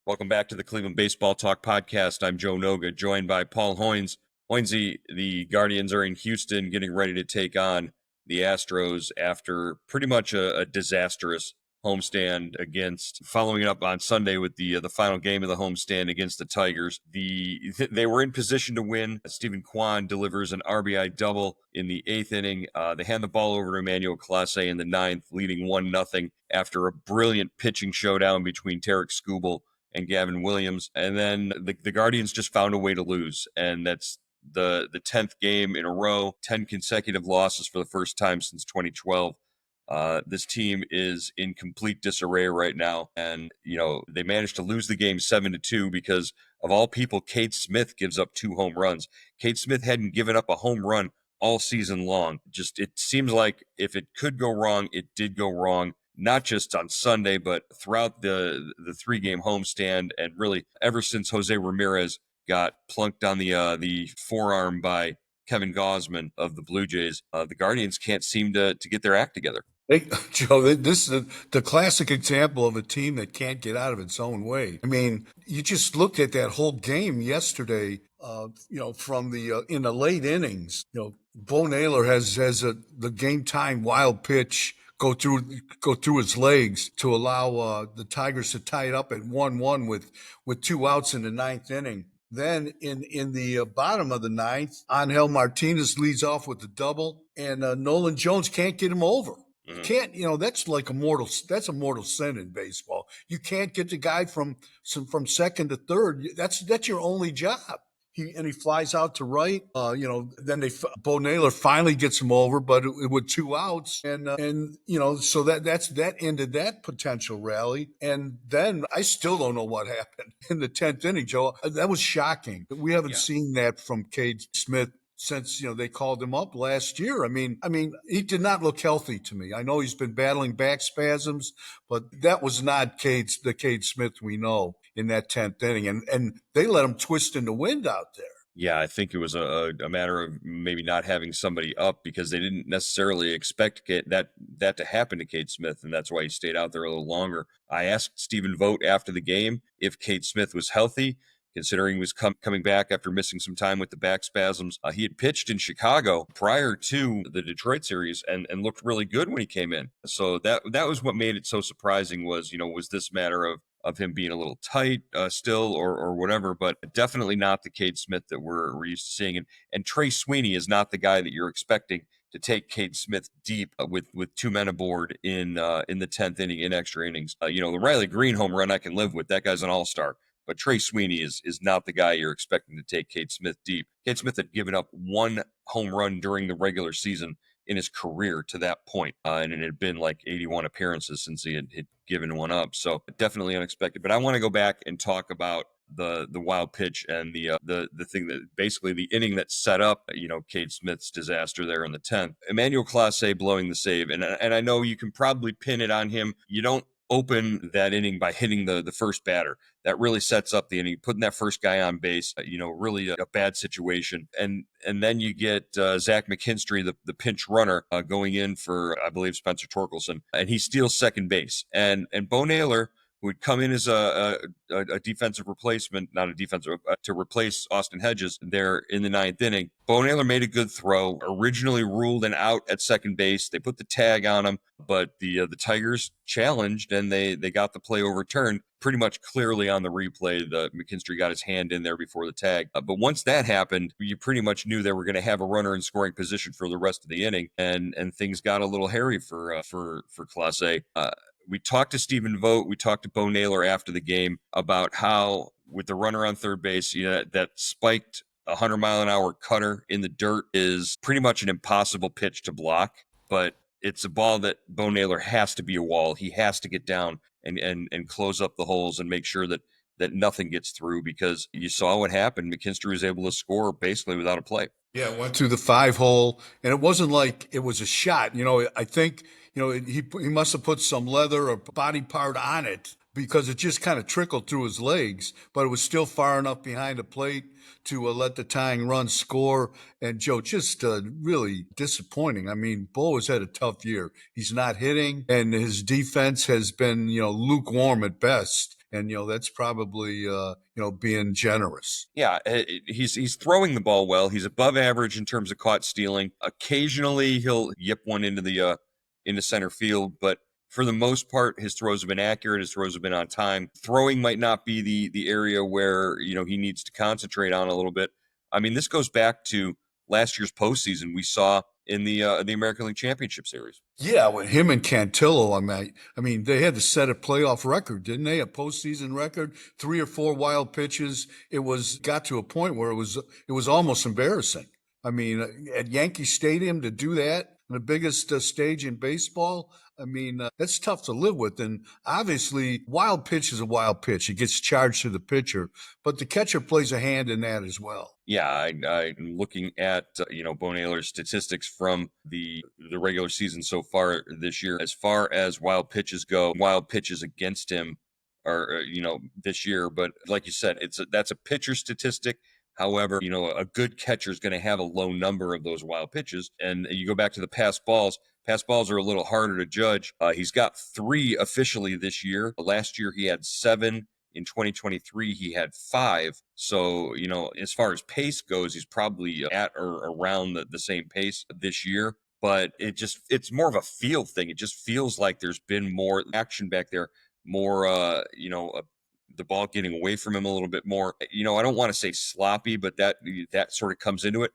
Welcome back to the Cleveland Baseball Talk podcast. I'm Joe Noga, joined by Paul Hoynes. Hoynesy, the Guardians are in Houston getting ready to take on the Astros after pretty much a disastrous homestand following up on Sunday with the final game of the homestand against the Tigers. They were in position to win. Stephen Kwan delivers an RBI double in the eighth inning. They hand the ball over to Emmanuel Clase in the ninth, leading 1-0 after a brilliant pitching showdown between Tarek Skubal and Gavin Williams. And then the Guardians just found a way to lose. And that's the 10th game in a row, 10 consecutive losses for the first time since 2012. This team is in complete disarray right now. And, they managed to lose the game 7-2 because, of all people, Cade Smith gives up 2 home runs. Cade Smith hadn't given up a home run all season long. It seems like if it could go wrong, it did go wrong. Not just on Sunday, but throughout the 3-game homestand, and really ever since Jose Ramirez got plunked on the forearm by Kevin Gausman of the Blue Jays, the Guardians can't seem to get their act together. Hey, Joe, this is the classic example of a team that can't get out of its own way. I mean, you just looked at that whole game yesterday. From the in the late innings, Bo Naylor has the game time wild pitch go through his legs to allow the Tigers to tie it up at 1-1 with 2 outs in the ninth inning. Then in the bottom of the ninth, Angel Martinez leads off with the double, and Nolan Jones can't get him over. You can't, that's like that's a mortal sin in baseball. You can't get the guy from second to third. That's your only job. He flies out to right. Then Bo Naylor finally gets him over, but with 2 outs, and so that ended that potential rally. And then I still don't know what happened in the 10th inning, Joe. That was shocking. We haven't seen that from Cade Smith since they called him up last year. I mean, he did not look healthy to me. I know he's been battling back spasms, but that was not the Cade Smith we know in that 10th inning. And they let him twist in the wind out there. Yeah, I think it was a matter of maybe not having somebody up because they didn't necessarily expect that to happen to Cade Smith, and that's why he stayed out there a little longer. I asked Stephen Vogt after the game if Cade Smith was healthy, considering he was coming back after missing some time with the back spasms. He had pitched in Chicago prior to the Detroit series and looked really good when he came in. So that was what made it so surprising was this matter of him being a little tight still or whatever, but definitely not the Cade Smith that we're used to seeing. And Trey Sweeney is not the guy that you're expecting to take Cade Smith deep with 2 men aboard in the 10th inning in extra innings. The Riley Green home run I can live with. That guy's an all-star. But Trey Sweeney is not the guy you're expecting to take Cade Smith deep. Cade Smith had given up 1 home run during the regular season in his career to that point. And it had been like 81 appearances since he had given one up. So definitely unexpected. But I want to go back and talk about the wild pitch and the thing that basically the inning that set up, Cade Smith's disaster there in the 10th. Emmanuel Clase blowing the save. And I know you can probably pin it on him. You don't open that inning by hitting the first batter. That really sets up the inning, putting that first guy on base, really a bad situation. And then you get Zach McKinstry, the pinch runner, going in for, I believe, Spencer Torkelson, and he steals second base. And Bo Naylor, who would come in as a defensive replacement, not a defensive, to replace Austin Hedges there in the 9th inning. Bo Naylor made a good throw, originally ruled an out at second base. They put the tag on him, but the Tigers challenged, and they got the play overturned pretty much clearly on the replay. The McKinstry got his hand in there before the tag. But once that happened, you pretty much knew they were going to have a runner in scoring position for the rest of the inning, and things got a little hairy for Clase. We talked to Stephen Vogt. We talked to Bo Naylor after the game about how, with the runner on third base, that spiked 100-mile-an-hour cutter in the dirt is pretty much an impossible pitch to block. But it's a ball that Bo Naylor has to be a wall. He has to get down and close up the holes and make sure that nothing gets through, because you saw what happened. McKinstry was able to score basically without a play. Yeah, went to the 5-hole, and it wasn't like it was a shot. I think he must have put some leather or body part on it because it just kind of trickled through his legs, but it was still far enough behind the plate to let the tying run score. And Joe, just really disappointing. I mean, Bo has had a tough year. He's not hitting, and his defense has been, lukewarm at best. And that's probably being generous. Yeah, he's throwing the ball well. He's above average in terms of caught stealing. Occasionally, he'll yip one into center field, but for the most part, his throws have been accurate. His throws have been on time. Throwing might not be the area where he needs to concentrate on a little bit. I mean, this goes back to last year's postseason we saw in the American League Championship Series. Yeah, with him and Cantillo, I mean, they had to set a playoff record, didn't they? A postseason record, 3 or 4 wild pitches. It got to a point where it was almost embarrassing. I mean, at Yankee Stadium to do that on the biggest stage in baseball. I mean, that's tough to live with. And obviously, wild pitch is a wild pitch. It gets charged to the pitcher, but the catcher plays a hand in that as well. Yeah, I'm looking at Bo Naylor's statistics from the regular season so far this year. As far as wild pitches go, wild pitches against him are this year. But like you said, that's a pitcher statistic. However, a good catcher is going to have a low number of those wild pitches. And you go back to the pass balls. Pass balls are a little harder to judge. He's got 3 officially this year. Last year he had 7. In 2023, he had 5. So, as far as pace goes, he's probably at or around the same pace this year. But it's more of a feel thing. It just feels like there's been more action back there, more, the ball getting away from him a little bit more. I don't want to say sloppy, but that sort of comes into it.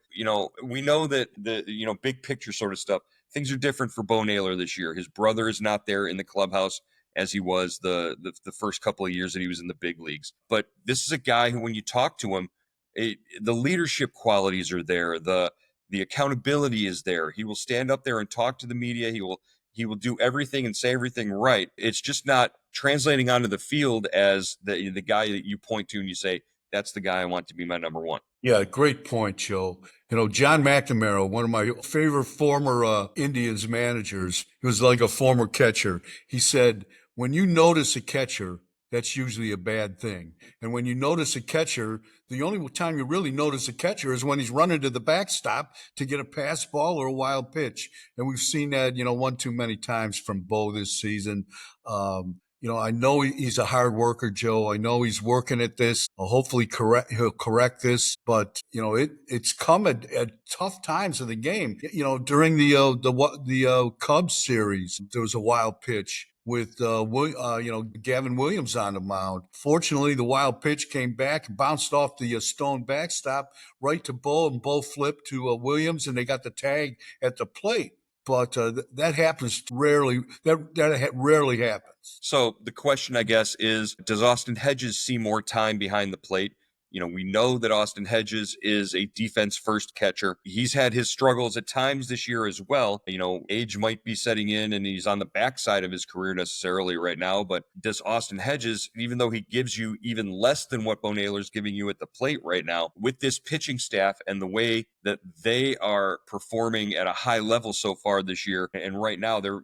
We know that the big picture sort of stuff, things are different for Bo Naylor this year. His brother is not there in the clubhouse as he was the first couple of years that he was in the big leagues. But this is a guy who, when you talk to him, the leadership qualities are there. The accountability is there. He will stand up there and talk to the media. He will do everything and say everything right. It's just not translating onto the field as the guy that you point to and you say, that's the guy I want to be my number one. Yeah, great point, Joe. John McNamara, one of my favorite former Indians managers, he was like a former catcher. He said, when you notice a catcher, that's usually a bad thing. And when you notice a catcher, the only time you really notice a catcher is when he's running to the backstop to get a pass ball or a wild pitch. And we've seen that, one too many times from Bo this season. I know he's a hard worker, Joe. I know he's working at this. Hopefully he'll correct this, but it's come at tough times in the game. During the Cubs series, there was a wild pitch with Gavin Williams on the mound. Fortunately, the wild pitch came back, bounced off the stone backstop right to Bo, and Bo flipped to Williams, and they got the tag at the plate. But that happens rarely. That rarely happens. So the question, I guess, is, does Austin Hedges see more time behind the plate? We know that Austin Hedges is a defense-first catcher. He's had his struggles at times this year as well. Age might be setting in, and he's on the backside of his career necessarily right now. But does Austin Hedges, even though he gives you even less than what Bo Naylor's giving you at the plate right now, with this pitching staff and the way that they are performing at a high level so far this year, and right now they're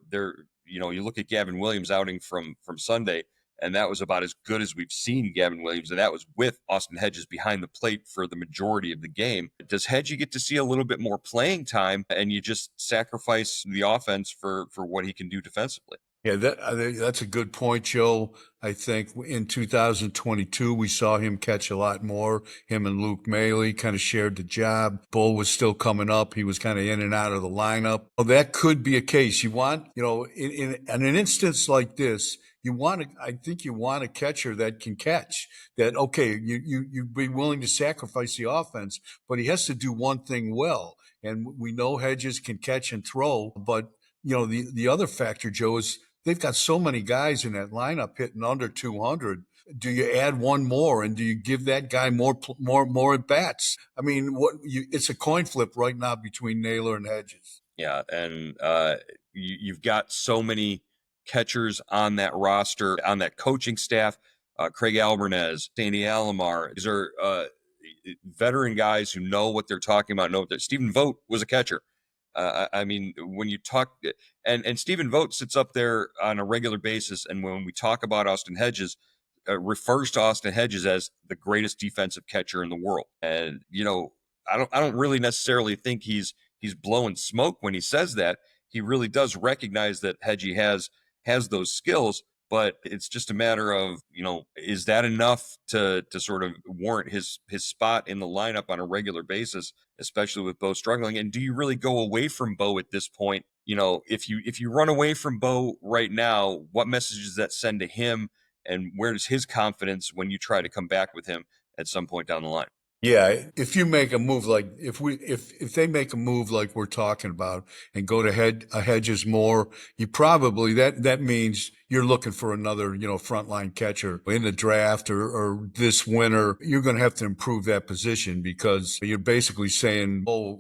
you look at Gavin Williams' outing from Sunday, and that was about as good as we've seen Gavin Williams, and that was with Austin Hedges behind the plate for the majority of the game. Does Hedge get to see a little bit more playing time, and you just sacrifice the offense for what he can do defensively? Yeah, I think that's a good point, Joe. I think in 2022, we saw him catch a lot more. Him and Luke Maile kind of shared the job. Bull was still coming up. He was kind of in and out of the lineup. Well, that could be a case. You want, in an instance like this, I think you want a catcher that can catch. That, okay, you'd be willing to sacrifice the offense, but he has to do one thing well. And we know Hedges can catch and throw, but the other factor, Joe, is they've got so many guys in that lineup hitting under 200. Do you add one more, and do you give that guy more at bats? I mean, it's a coin flip right now between Naylor and Hedges. Yeah, and you've got so many catchers on that roster, on that coaching staff. Craig Alvarez, Sandy Alomar. These are veteran guys who know what they're talking about. Know that Stephen Vogt was a catcher. I mean, when you talk, and Stephen Vogt sits up there on a regular basis, and when we talk about Austin Hedges, refers to Austin Hedges as the greatest defensive catcher in the world. And I don't really necessarily think he's blowing smoke when he says that. He really does recognize that Hedgie has those skills, but it's just a matter of, is that enough to sort of warrant his spot in the lineup on a regular basis, especially with Bo struggling? And do you really go away from Bo at this point? If you run away from Bo right now, what message does that send to him? And where does his confidence when you try to come back with him at some point down the line? Yeah, if you make a move like if they make a move like we're talking about and go to Hedges more, you probably that means you're looking for another, frontline catcher in the draft or this winter. You're going to have to improve that position because you're basically saying, oh,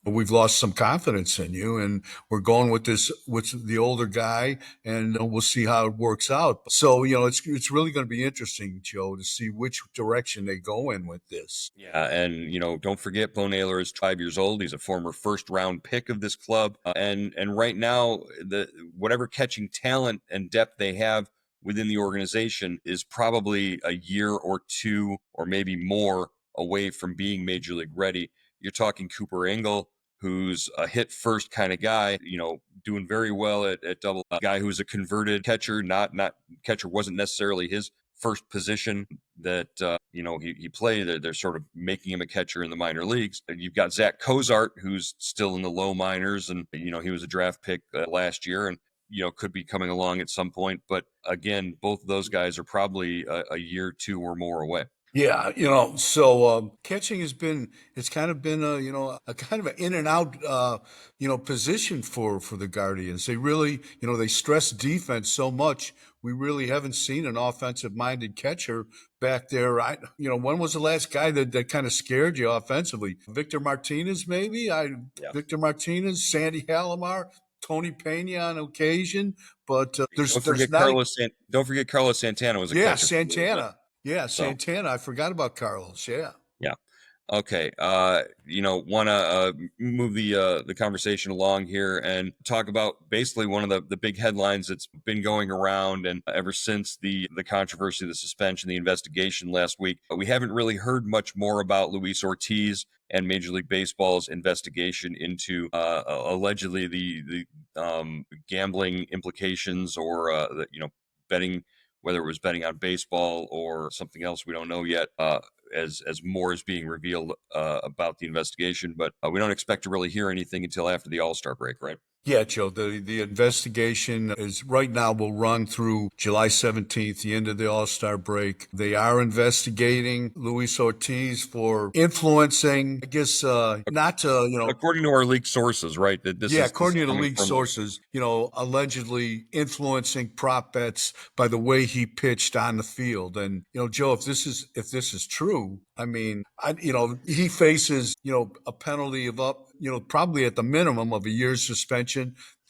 we've lost some confidence in you and we're going with the older guy and we'll see how it works out. So, it's really going to be interesting, Joe, to see which direction they go in with this. Yeah, and don't forget Bo Naylor is 5 years old. He's a former first round pick of this club, and right now the whatever catching talent and depth they have within the organization is probably a year or two or maybe more away from being major league ready. You're talking Cooper Engel, who's a hit first kind of guy, doing very well at double. A guy who's a converted catcher, not catcher wasn't necessarily his first position that he played. They're sort of making him a catcher in the minor leagues. You've got Zach Cozart, who's still in the low minors, and he was a draft pick last year, and could be coming along at some point. But again, both of those guys are probably a year, two, or more away. Yeah, so catching it's kind of been a kind of an in and out, position for the Guardians. They really, they stress defense so much. We really haven't seen an offensive minded catcher back there. When was the last guy that kind of scared you offensively? Victor Martinez, maybe? Yeah. Victor Martinez, Sandy Halimar, Tony Pena on occasion, but Don't there's forget not. Don't forget Carlos Santana was a Yeah, catcher for a little bit. Santana. Yeah, So Santana. I forgot about Carlos. Yeah. yeah. Okay. Want to move the conversation along here and talk about basically one of the big headlines that's been going around and ever since the controversy, the suspension, the investigation last week. We haven't really heard much more about Luis Ortiz and Major League Baseball's investigation into allegedly the gambling implications or betting, whether it was betting on baseball or something else, we don't know yet. As more is being revealed about the investigation, but we don't expect to really hear anything until after the All-Star break, right? Yeah, Joe, the investigation is right now will run through July 17th, the end of the All-Star break. They are investigating Luis Ortiz for influencing, I guess, not to, According to our leaked sources, right? That this yeah, is according to the coming league from. sources, allegedly influencing prop bets by the way he pitched on the field. And Joe, if this is true, I mean, he faces a penalty of probably at the minimum of a year's suspension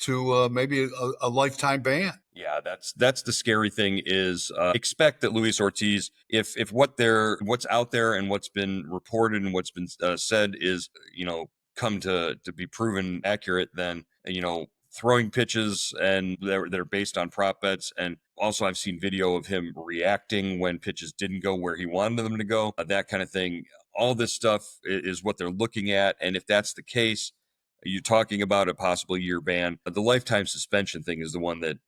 to maybe a lifetime ban. Yeah, that's the scary thing is expect that Luis Ortiz, if what's out there and what's been reported and what's been said is come to be proven accurate, then throwing pitches and they're based on prop bets. And also I've seen video of him reacting when pitches didn't go where he wanted them to go, that kind of thing. All this stuff is what they're looking at, and if that's the case, you're talking about a possible year ban. The lifetime suspension thing is the one that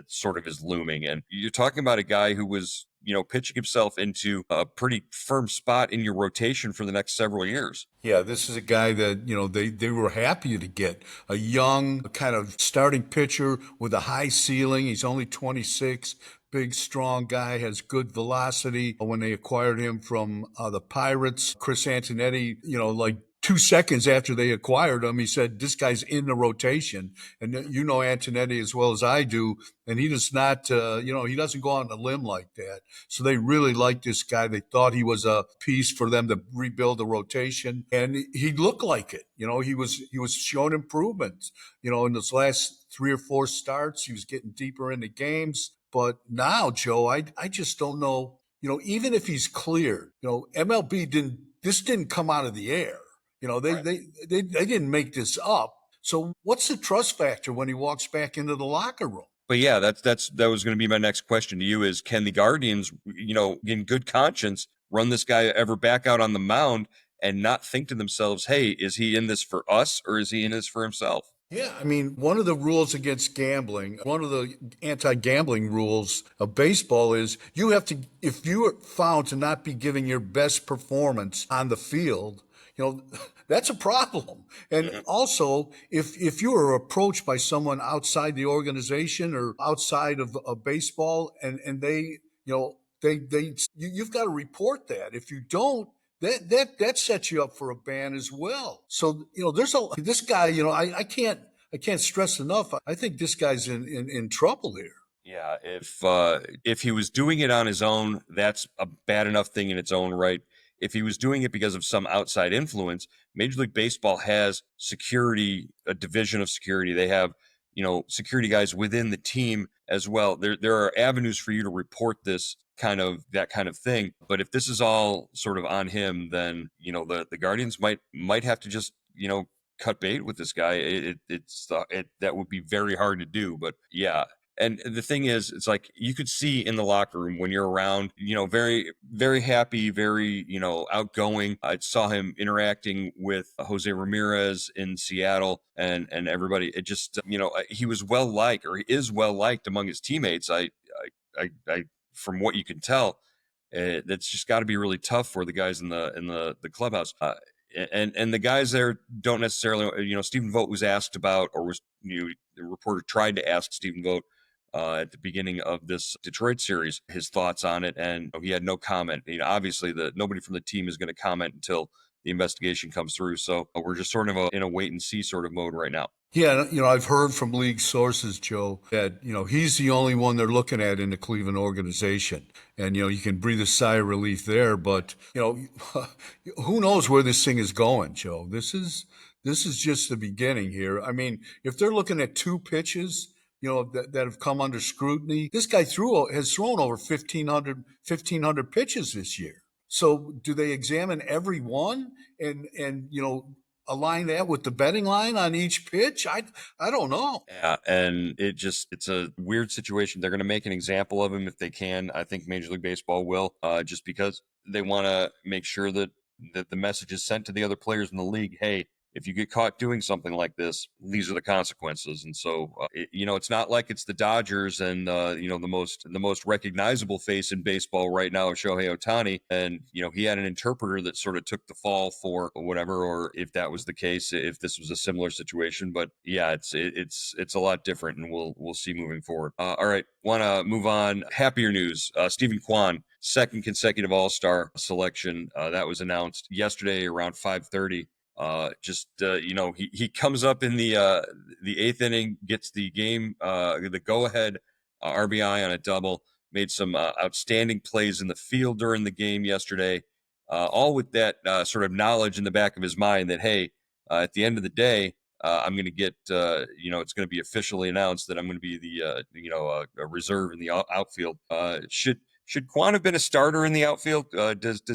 sort of is looming. And you're talking about a guy who was, pitching himself into a pretty firm spot in your rotation for the next several years. Yeah, this is a guy that, they were happy to get a young kind of starting pitcher with a high ceiling. He's only 26, big, strong guy, has good velocity. When they acquired him from the Pirates, Chris Antonetti, like 2 seconds after they acquired him, he said, this guy's in the rotation. And Antonetti as well as I do. And he does not, he doesn't go on a limb like that. So they really liked this guy. They thought he was a piece for them to rebuild the rotation. And he looked like it. He was showing improvements. In his last 3 or 4 starts, he was getting deeper into games. But now, Joe, I just don't know. Even if he's cleared, MLB didn't come out of the air. They, Right. they, they, they didn't make this up. So what's the trust factor when he walks back into the locker room? But yeah, that was going to be my next question to you is can the Guardians, in good conscience, run this guy ever back out on the mound and not think to themselves, hey, is he in this for us or is he in this for himself? Yeah, I mean, one of the rules against gambling, one of the anti-gambling rules of baseball is you have to, if you are found to not be giving your best performance on the field, that's a problem. And Mhm. also, if you are approached by someone outside the organization or outside of baseball, and they, you've got to report that. If you don't, that sets you up for a ban as well. So there's this guy. I can't stress enough. I think this guy's in trouble here. Yeah, if he was doing it on his own, that's a bad enough thing in its own right. If he was doing it because of some outside influence, Major League Baseball has security, a division of security. They have, security guys within the team as well. There are avenues for you to report that kind of thing. But if this is all sort of on him, then the Guardians might have to just cut bait with this guy. That would be very hard to do. But yeah, and the thing is, it's like you could see in the locker room when you're around, very, very happy, very, outgoing. I saw him interacting with Jose Ramirez in Seattle and everybody. It just, he was well liked or he is well liked among his teammates. I from what you can tell, that's just got to be really tough for the guys in the clubhouse. And the guys there don't necessarily, Stephen Vogt was asked about, or the reporter tried to ask Stephen Vogt at the beginning of this Detroit series his thoughts on it, and he had no comment. Obviously, nobody from the team is going to comment until the investigation comes through. So we're just sort of in a wait and see sort of mode right now. Yeah, I've heard from league sources, Joe, that, he's the only one they're looking at in the Cleveland organization. And, you can breathe a sigh of relief there, but, who knows where this thing is going, Joe? This is just the beginning here. I mean, if they're looking at two pitches, that have come under scrutiny, this guy has thrown over 1,500 pitches this year. So do they examine every one and align that with the betting line on each pitch? I don't know. Yeah, and it's a weird situation. They're going to make an example of him if they can. I think Major League Baseball will, just because they want to make sure that the message is sent to the other players in the league. Hey, if you get caught doing something like this, these are the consequences. And so, it's not like it's the Dodgers and the most recognizable face in baseball right now of Shohei Ohtani, and he had an interpreter that sort of took the fall for whatever, or if that was the case, if this was a similar situation. But yeah, it's a lot different, and we'll see moving forward. All right, want to move on. Happier news: Stephen Kwan, second consecutive All-Star selection, that was announced yesterday around 5:30. He comes up in the eighth inning, gets the go ahead RBI on a double, made some outstanding plays in the field during the game yesterday, all with that sort of knowledge in the back of his mind that hey, at the end of the day, I'm going to get it's going to be officially announced that I'm going to be a reserve in the outfield. Should Quan have been a starter in the outfield? Did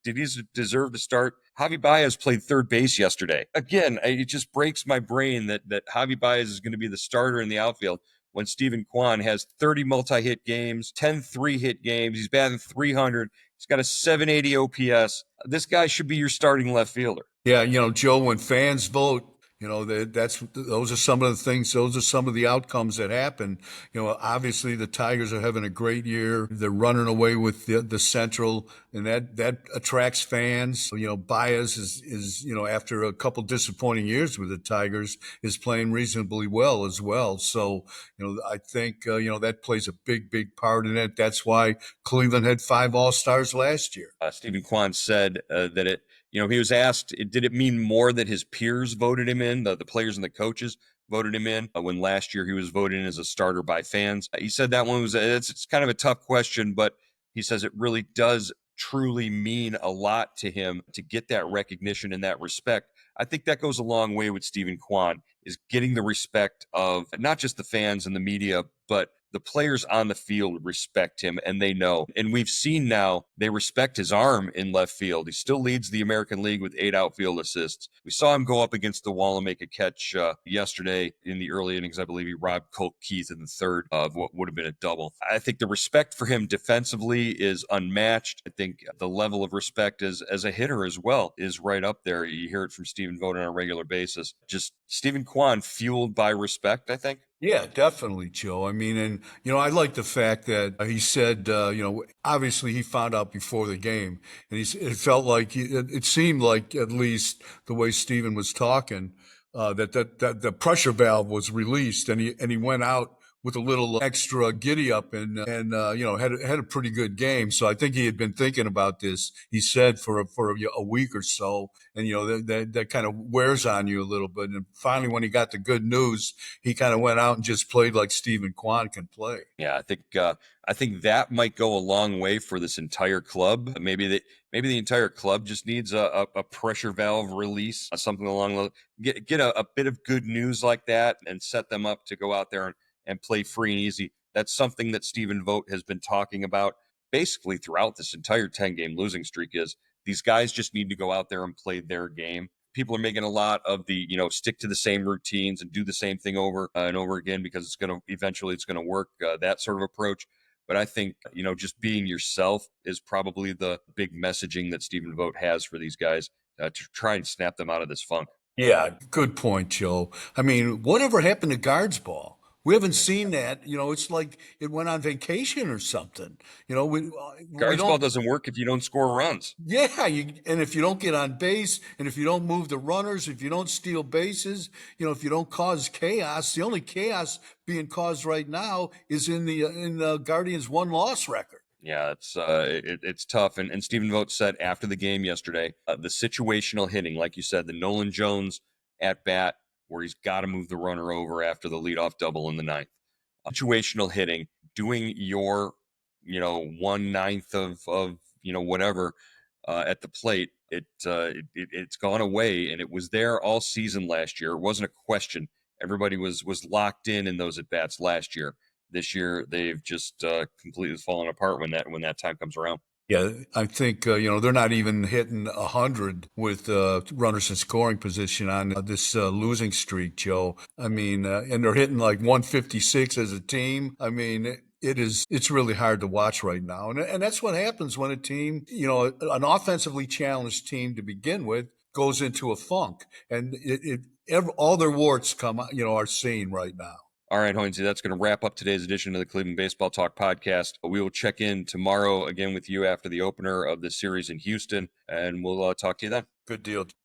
he deserve to start? Javi Baez played third base yesterday. Again, it just breaks my brain that Javi Baez is going to be the starter in the outfield when Stephen Kwan has 30 multi-hit games, 10 3-hit games. He's batting 300. He's got a 780 OPS. This guy should be your starting left fielder. Yeah, Joe, when fans vote, those are some of the things, those are some of the outcomes that happen. Obviously the Tigers are having a great year. They're running away with the Central, and that attracts fans. Baez is after a couple disappointing years with the Tigers, is playing reasonably well as well. So, I think that plays a big part in it. That's why Cleveland had 5 All-Stars last year. Stephen Kwan said that he was asked, did it mean more that his peers voted him in, the players and the coaches voted him in, when last year he was voted in as a starter by fans? He said that one it's kind of a tough question, but he says it really does truly mean a lot to him to get that recognition and that respect. I think that goes a long way with Stephen Kwan, is getting the respect of not just the fans and the media, but the players on the field respect him, and they know. And we've seen now they respect his arm in left field. He still leads the American League with 8 outfield assists. We saw him go up against the wall and make a catch yesterday in the early innings. I believe he robbed Colt Keith in the third of what would have been a double. I think the respect for him defensively is unmatched. I think the level of respect as a hitter as well is right up there. You hear it from Stephen Vogt on a regular basis. Just Stephen Kwan fueled by respect, I think. Yeah, definitely, Joe. I mean, and I like the fact that he said, obviously he found out before the game, and it felt like it seemed like, at least the way Steven was talking, that the pressure valve was released, and he went out with a little extra giddy up, and had a pretty good game. So I think he had been thinking about this. He said for a week or so, and that kind of wears on you a little bit. And finally, when he got the good news, he kind of went out and just played like Stephen Kwan can play. Yeah, I think that might go a long way for this entire club. Maybe the entire club just needs a pressure valve release, something along the get a bit of good news like that, and set them up to go out there and play free and easy. That's something that Stephen Vogt has been talking about basically throughout this entire 10-game losing streak. Is these guys just need to go out there and play their game. People are making a lot of the, stick to the same routines and do the same thing over and over again because it's going to work, that sort of approach. But I think, just being yourself is probably the big messaging that Stephen Vogt has for these guys, to try and snap them out of this funk. Yeah, good point, Joe. I mean, whatever happened to guards ball? We haven't seen that. It's like it went on vacation or something. We Guards ball don't. doesn't work if you don't score runs. Yeah, and if you don't get on base, and if you don't move the runners, if you don't steal bases, if you don't cause chaos, the only chaos being caused right now is in the Guardians' one-loss record. Yeah, it's tough. And Stephen Vogt said after the game yesterday, the situational hitting, like you said, the Nolan Jones at bat where he's got to move the runner over after the leadoff double in the ninth. Situational hitting, doing your, 1/9 of whatever at the plate. It's gone away, and it was there all season last year. It wasn't a question. Everybody was locked in those at bats last year. This year they've just completely fallen apart when that time comes around. Yeah, I think they're not even hitting 100 with runners in scoring position on this losing streak, Joe. I mean, and they're hitting like 156 as a team. I mean, it's really hard to watch right now, and that's what happens when a team, an offensively challenged team to begin with, goes into a funk, and all their warts are seen right now. All right, Hoynes, that's going to wrap up today's edition of the Cleveland Baseball Talk podcast. We will check in tomorrow again with you after the opener of the series in Houston, and we'll talk to you then. Good deal.